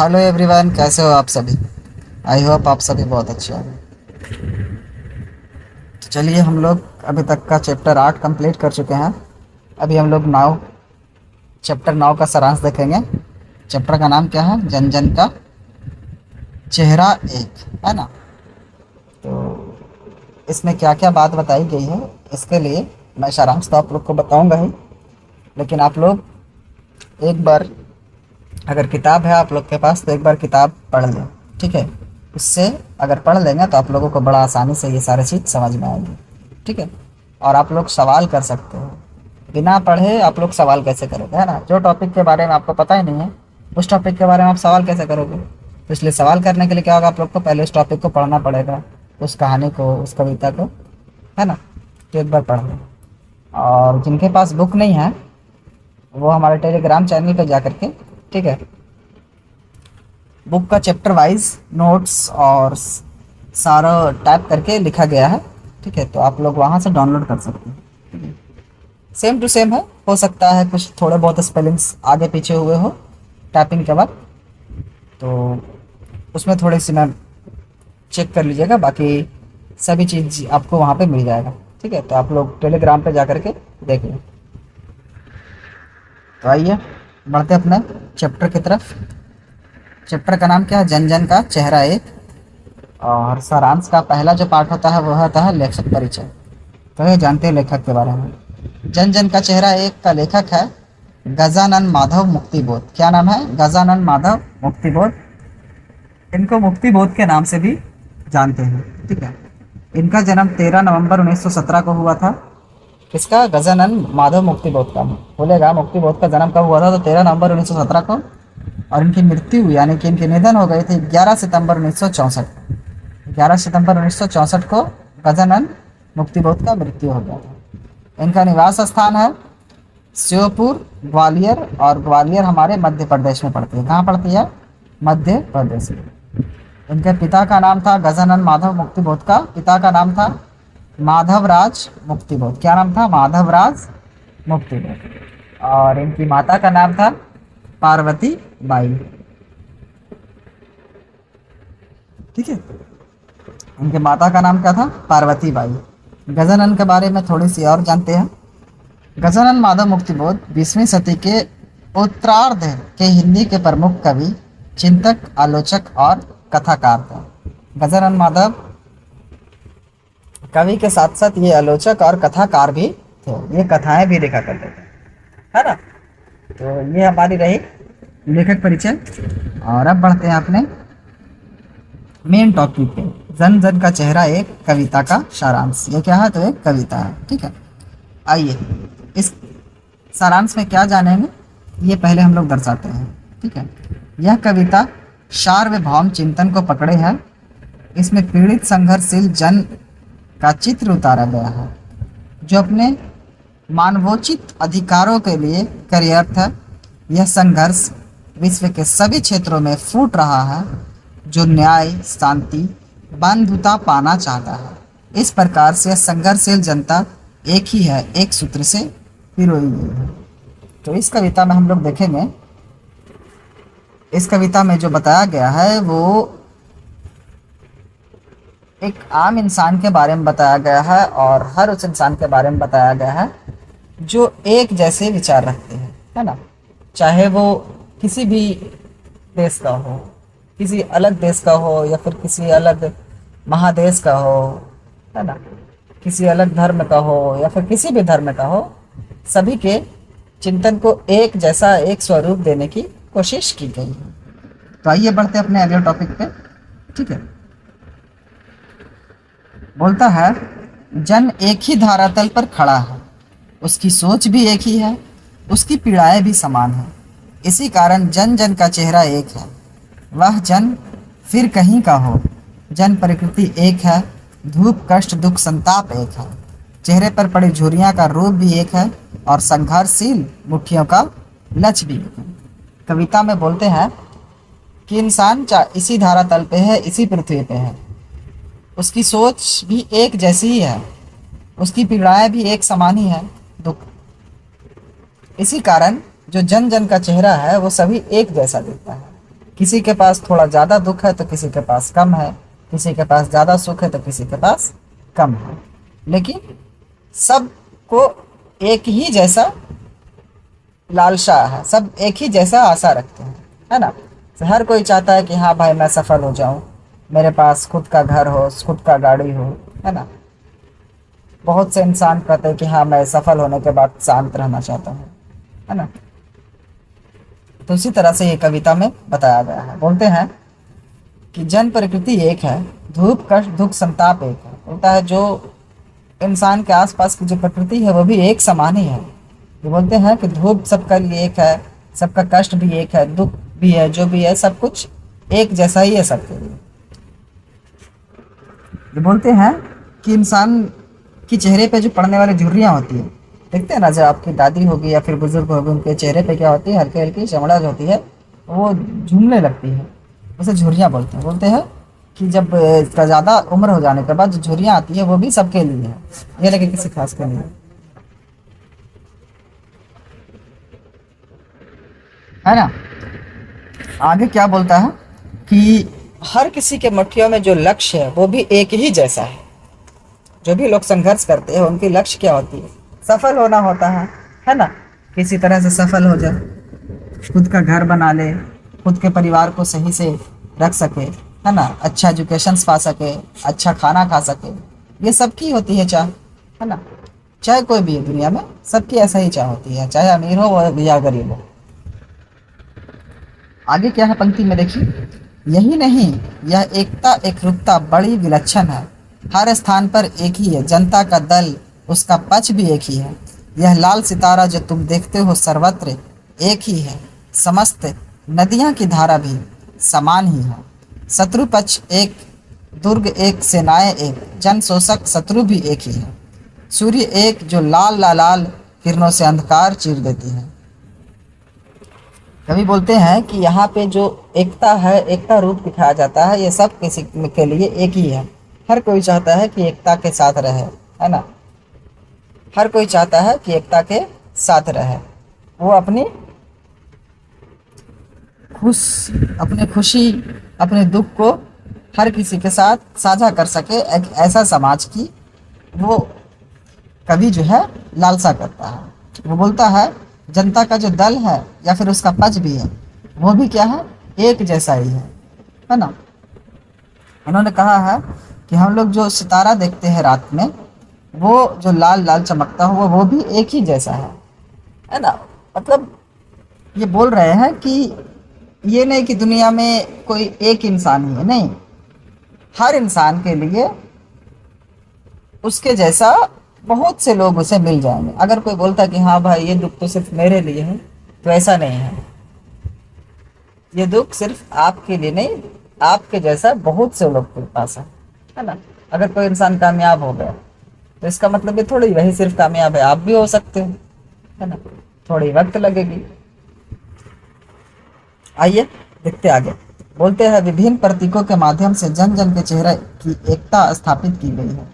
Hello everyone, कैसे हो आप सभी। आई होप आप सभी बहुत अच्छे होंगे। तो चलिए, हम लोग अभी तक का चैप्टर 8 कंप्लीट कर चुके हैं। अभी हम लोग चैप्टर 9 का सारांश देखेंगे। चैप्टर का नाम क्या है? जन जन का चेहरा एक, है ना। तो इसमें क्या क्या बात बताई गई है, इसके लिए मैं सारांश तो आप लोग को बताऊंगा ही, लेकिन आप लोग एक बार, अगर किताब है आप लोग के पास तो एक बार किताब पढ़ लें, ठीक है। उससे अगर पढ़ लेंगे तो आप लोगों को बड़ा आसानी से ये सारी चीज़ समझ में आएगी, ठीक है। और आप लोग सवाल कर सकते हो। बिना पढ़े आप लोग सवाल कैसे करोगे, है ना। जो टॉपिक के बारे में आपको पता ही नहीं है, उस टॉपिक के बारे में आप सवाल कैसे करोगे। तो इसलिए सवाल करने के लिए क्या होगा, आप लोग को पहले उस टॉपिक को पढ़ना पड़ेगा, उस कहानी को, उस कविता को, है ना। तो एक बार पढ़ लें। और जिनके पास बुक नहीं है वो हमारे टेलीग्राम चैनल पर जा करके, ठीक है, बुक का चैप्टर वाइज नोट्स और सारा टाइप करके लिखा गया है, ठीक है। तो आप लोग वहाँ से डाउनलोड कर सकते हैं। सेम टू सेम है, हो सकता है कुछ थोड़े बहुत स्पेलिंग्स आगे पीछे हुए हो टाइपिंग के बाद, तो उसमें थोड़ी सी मैम चेक कर लीजिएगा। बाकी सभी चीज़ आपको वहाँ पे मिल जाएगा, ठीक है। तो आप लोग टेलीग्राम पे जा करके देख लें। तो आइए बढ़ते अपने चैप्टर की तरफ। चैप्टर का नाम क्या है? जन जन का चेहरा एक। और सारांश का पहला जो पार्ट होता है वह होता है लेखक परिचय। तो ये जानते हैं लेखक के बारे में। जन जन का चेहरा एक का लेखक है गजानन माधव मुक्तिबोध। क्या नाम है? गजानन माधव मुक्तिबोध। इनको मुक्तिबोध के नाम से भी जानते हैं, ठीक है। इनका जन्म 13 नवंबर 1917 को हुआ था। किसका? गजानन माधव मुक्तिबोध का। बोलेगा मुक्तिबोध का जन्म कब हुआ था? तो 13 नवंबर 1917 को। और इनकी मृत्यु यानी कि इनके निधन हो गई थी 11 सितंबर 1964। 11 सितंबर 1964 को गजानन मुक्तिबोध का मृत्यु हो गया था। इनका निवास स्थान है श्योपुर, ग्वालियर। और ग्वालियर हमारे मध्य प्रदेश में पड़ती है। कहाँ पड़ती है? मध्य प्रदेश में। इनके पिता का नाम था गजानन माधव मुक्तिबोध का पिता का नाम था माधवराज मुक्तिबोध। क्या नाम था? माधवराज मुक्तिबोध। और इनकी माता का नाम था पार्वती बाई, ठीक है। उनके माता का नाम क्या था? पार्वती बाई। गजानन के बारे में थोड़ी सी और जानते हैं। गजानन माधव मुक्तिबोध 20वीं सदी के उत्तरार्ध के हिंदी के प्रमुख कवि, चिंतक, आलोचक और कथाकार थे। गजानन माधव कवि के साथ साथ ये आलोचक और कथाकार भी थे। ये कथाएं भी लिखा करते थे, है ना। तो ये हमारी रही लेखक परिचय। और अब बढ़ते हैं अपने मेन टॉपिक पे। जन जन का चेहरा एक कविता का सारांश। ये क्या है? तो एक कविता है, ठीक है। आइए इस सारांश में क्या जानेंगे ये पहले हम लोग दर्शाते हैं, ठीक है। यह कविता सार्वभौम चिंतन को पकड़े है। इसमें पीड़ित संघर्षशील जन का चित्र उतारा गया है जो अपने मानवोचित अधिकारों के लिए कार्यरत है। यह संघर्ष विश्व के सभी क्षेत्रों में फूट रहा है जो न्याय, शांति, बंधुता पाना चाहता है। इस प्रकार से संघर्षशील जनता एक ही है, एक सूत्र से पिरोई गई है। तो इस कविता में हम लोग देखेंगे, इस कविता में जो बताया गया है वो एक आम इंसान के बारे में बताया गया है। और हर उस इंसान के बारे में बताया गया है जो एक जैसे विचार रखते हैं, है ना। चाहे वो किसी भी देश का हो, किसी अलग देश का हो, या फिर किसी अलग महादेश का हो, है ना, किसी अलग धर्म का हो या फिर किसी भी धर्म का हो, सभी के चिंतन को एक जैसा, एक स्वरूप देने की कोशिश की गई है। तो आइए बढ़ते अपने अगले टॉपिक पे, ठीक है। बोलता है, जन एक ही धरातल पर खड़ा है, उसकी सोच भी एक ही है, उसकी पीड़ाएं भी समान है। इसी कारण जन जन का चेहरा एक है। वह जन फिर कहीं का हो, जन प्रकृति एक है, धूप, कष्ट, दुख, संताप एक है। चेहरे पर पड़ी झुर्रियाँ का रूप भी एक है और संघर्षशील मुट्ठियों का लक्ष्य भी एक है। कविता में बोलते हैं कि इंसान इसी धरातल पे है, इसी पृथ्वी पे है, उसकी सोच भी एक जैसी ही है, उसकी पीड़ाएं भी एक समान ही है, दुख। इसी कारण जो जन जन का चेहरा है वो सभी एक जैसा दिखता है। किसी के पास थोड़ा ज़्यादा दुख है तो किसी के पास कम है, किसी के पास ज़्यादा सुख है तो किसी के पास कम है, लेकिन सबको एक ही जैसा लालसा है, सब एक ही जैसा आशा रखते हैं, है ना। तो हर कोई चाहता है कि हाँ भाई मैं सफल हो जाऊं, मेरे पास खुद का घर हो, खुद का गाड़ी हो, है ना। बहुत से इंसान कहते हैं कि हाँ मैं सफल होने के बाद शांत रहना चाहता हूँ, है ना। तो इसी तरह से ये कविता में बताया गया है। बोलते हैं कि जन प्रकृति एक है, धूप कष्ट दुख संताप एक है। बोलता है जो इंसान के आसपास की जो प्रकृति है वो भी एक समान ही है। ये बोलते हैं कि धूप सबका लिए एक है, सबका कष्ट भी एक है, दुख भी है, जो भी है सब कुछ एक जैसा ही है सबके लिए। ये बोलते हैं कि इंसान के चेहरे पे जो पड़ने वाली झुर्रियाँ होती है, देखते हैं ना, जब आपकी दादी होगी या फिर बुजुर्ग होगी उनके चेहरे पे क्या होती है, हल्की हल्की चमड़ा जो होती है वो झूमने लगती है, उसे झुर्रियाँ बोलते हैं। बोलते हैं कि जब इसका ज़्यादा उम्र हो जाने के बाद जो झुर्रियाँ आती है वो भी सबके लिए है, ये लगे किसी खास के लिए, है ना। आगे क्या बोलता है कि हर किसी के मुट्ठियों में जो लक्ष्य है वो भी एक ही जैसा है। जो भी लोग संघर्ष करते हैं उनकी लक्ष्य क्या होती है, सफल होना होता है ना। किसी तरह से सफल हो जाए, खुद का घर बना ले, खुद के परिवार को सही से रख सके, है ना, अच्छा एजुकेशन पा सके, अच्छा खाना खा सके, ये सबकी होती है चाह, है ना। चाहे कोई भी है दुनिया में, सबकी ऐसा ही चाह होती है, चाहे अमीर हो या गरीब हो। आगे क्या है पंक्ति में देखिए, यही नहीं यह एकता एकरूपता बड़ी विलक्षण है, हर स्थान पर एक ही है, जनता का दल उसका पक्ष भी एक ही है, यह लाल सितारा जो तुम देखते हो सर्वत्र एक ही है, समस्त नदियां की धारा भी समान ही है, शत्रु पक्ष एक, दुर्ग एक, सेनाएं एक, जन शोषक शत्रु भी एक ही है, सूर्य एक जो लाल लाल लाल किरणों से अंधकार चीर देती है। कवि बोलते हैं कि यहाँ पे जो एकता है, एकता रूप दिखाया जाता है, ये सब किसी के लिए एक ही है। हर कोई चाहता है कि एकता के साथ रहे, है ना। हर कोई चाहता है कि एकता के साथ रहे, वो अपनी खुशी अपने दुख को हर किसी के साथ साझा कर सके, एक ऐसा समाज की वो कवि जो है लालसा करता है। वो बोलता है जनता का जो दल है या फिर उसका पक्ष भी है वो भी क्या है, एक जैसा ही है ना। उन्होंने कहा है कि हम लोग जो सितारा देखते हैं रात में, वो जो लाल लाल चमकता हुआ वो भी एक ही जैसा है ना। मतलब ये बोल रहे हैं कि ये नहीं कि दुनिया में कोई एक इंसान ही है, नहीं, हर इंसान के लिए उसके जैसा बहुत से लोग उसे मिल जाएंगे। अगर कोई बोलता कि हाँ भाई ये दुख तो सिर्फ मेरे लिए है, तो ऐसा नहीं है। ये दुख सिर्फ आपके लिए नहीं, आपके जैसा बहुत से लोग के पास है ना। अगर कोई इंसान कामयाब हो गया तो इसका मतलब ये थोड़ी वही सिर्फ कामयाब है, आप भी हो सकते हो, है ना। थोड़ी वक्त लगेगी। आइए देखते आगे। बोलते हैं विभिन्न प्रतीकों के माध्यम से जन जन के चेहरे की एकता स्थापित की गई है।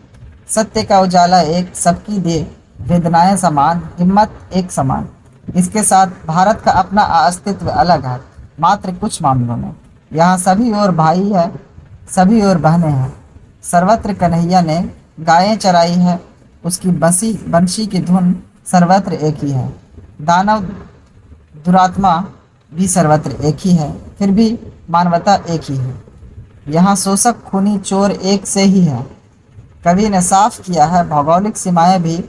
सत्य का उजाला एक, सबकी दे वेदनाएं समान, हिम्मत एक समान। इसके साथ भारत का अपना अस्तित्व अलग है मात्र कुछ मामलों में। यहाँ सभी और भाई है, सभी और बहनें हैं। सर्वत्र कन्हैया ने गायें चराई है, उसकी बंशी की धुन सर्वत्र एक ही है। दानव दुरात्मा भी सर्वत्र एक ही है, फिर भी मानवता एक ही है। यहाँ शोषक खूनी चोर एक से ही है। कवि ने साफ किया है भौगोलिक सीमाएं भी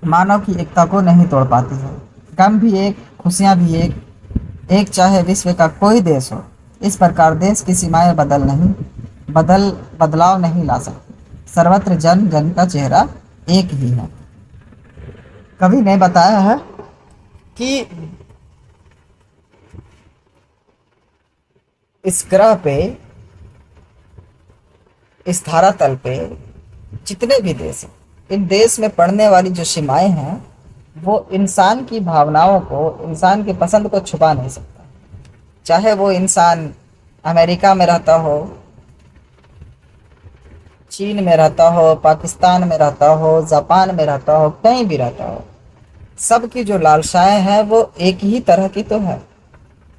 मानव की एकता को नहीं तोड़ पाती है। गम भी एक, खुशियाँ भी एक, एक चाहे विश्व का कोई देश हो। इस प्रकार देश की सीमाएं बदलाव नहीं ला सकती। सर्वत्र जन जन का चेहरा एक ही है। कवि ने बताया है कि इस ग्रह पे, इस धरातल पे जितने भी देश हैं, इन देश में पड़ने वाली जो सीमाएं हैं वो इंसान की भावनाओं को, इंसान की पसंद को छुपा नहीं सकता। चाहे वो इंसान अमेरिका में रहता हो, चीन में रहता हो, पाकिस्तान में रहता हो, जापान में रहता हो, कहीं भी रहता हो, सबकी जो लालसाएं हैं वो एक ही तरह की तो है।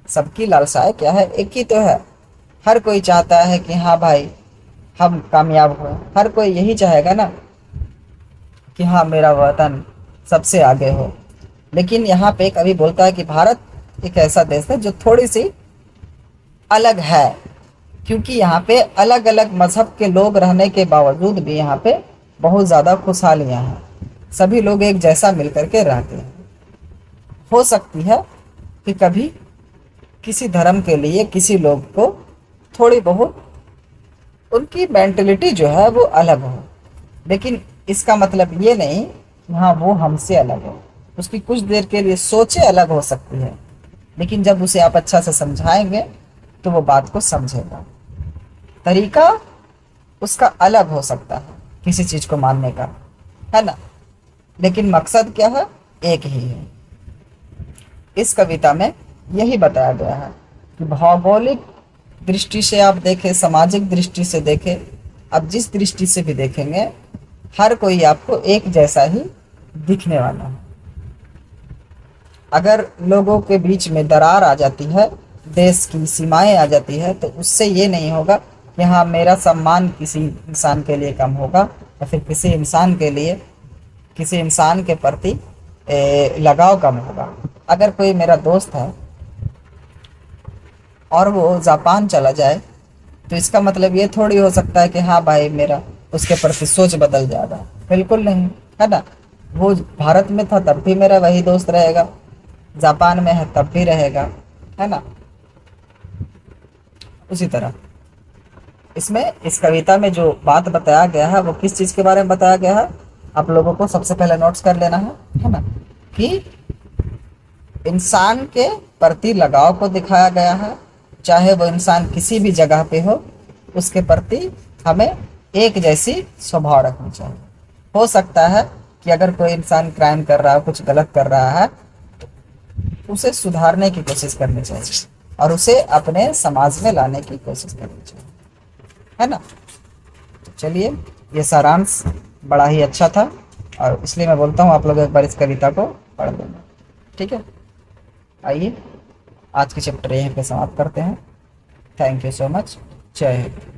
सबकी लालसाएं क्या है, एक ही तो है। हर कोई चाहता है कि हाँ भाई हम कामयाब हो, हर कोई यही चाहेगा ना कि हाँ मेरा वतन सबसे आगे हो। लेकिन यहाँ पे कभी बोलता है कि भारत एक ऐसा देश है जो थोड़ी सी अलग है, क्योंकि यहाँ पे अलग अलग मजहब के लोग रहने के बावजूद भी यहाँ पे बहुत ज़्यादा खुशहालियाँ हैं, सभी लोग एक जैसा मिलकर के रहते हैं। हो सकती है कि कभी किसी धर्म के लिए किसी लोग को थोड़ी बहुत उनकी मेंटलिटी जो है वो अलग हो, लेकिन इसका मतलब ये नहीं कि हाँ वो हमसे अलग हो। उसकी कुछ देर के लिए सोचें अलग हो सकती है, लेकिन जब उसे आप अच्छा से समझाएंगे तो वो बात को समझेगा। तरीका उसका अलग हो सकता है किसी चीज़ को मानने का, है ना, लेकिन मकसद क्या है, एक ही है। इस कविता में यही बताया गया है कि भौगोलिक दृष्टि से आप देखें, सामाजिक दृष्टि से देखें, आप जिस दृष्टि से भी देखेंगे हर कोई आपको एक जैसा ही दिखने वाला है। अगर लोगों के बीच में दरार आ जाती है, देश की सीमाएं आ जाती है, तो उससे ये नहीं होगा कि हाँ मेरा सम्मान किसी इंसान के लिए कम होगा या फिर किसी इंसान के प्रति लगाव कम होगा। अगर कोई मेरा दोस्त है और वो जापान चला जाए तो इसका मतलब ये थोड़ी हो सकता है कि हाँ भाई मेरा उसके प्रति सोच बदल जाएगा, बिल्कुल नहीं, है ना। वो भारत में था तब भी मेरा वही दोस्त रहेगा, जापान में है तब भी रहेगा, है ना। उसी तरह इसमें इस कविता में जो बात बताया गया है वो किस चीज़ के बारे में बताया गया है, आप लोगों को सबसे पहले नोट्स कर लेना है ना, कि इंसान के प्रति लगाव को दिखाया गया है। चाहे वो इंसान किसी भी जगह पे हो, उसके प्रति हमें एक जैसी स्वभाव रखनी चाहिए। हो सकता है कि अगर कोई इंसान क्राइम कर रहा है, कुछ गलत कर रहा है, तो उसे सुधारने की कोशिश करनी चाहिए और उसे अपने समाज में लाने की कोशिश करनी चाहिए, है ना। तो चलिए, ये सारांश बड़ा ही अच्छा था और इसलिए मैं बोलता हूँ आप लोग एक बार इस कविता को पढ़ लेना, ठीक है। आइए आज के चैप्टर यहीं पे समाप्त करते हैं। Thank you so much. जय हिंद।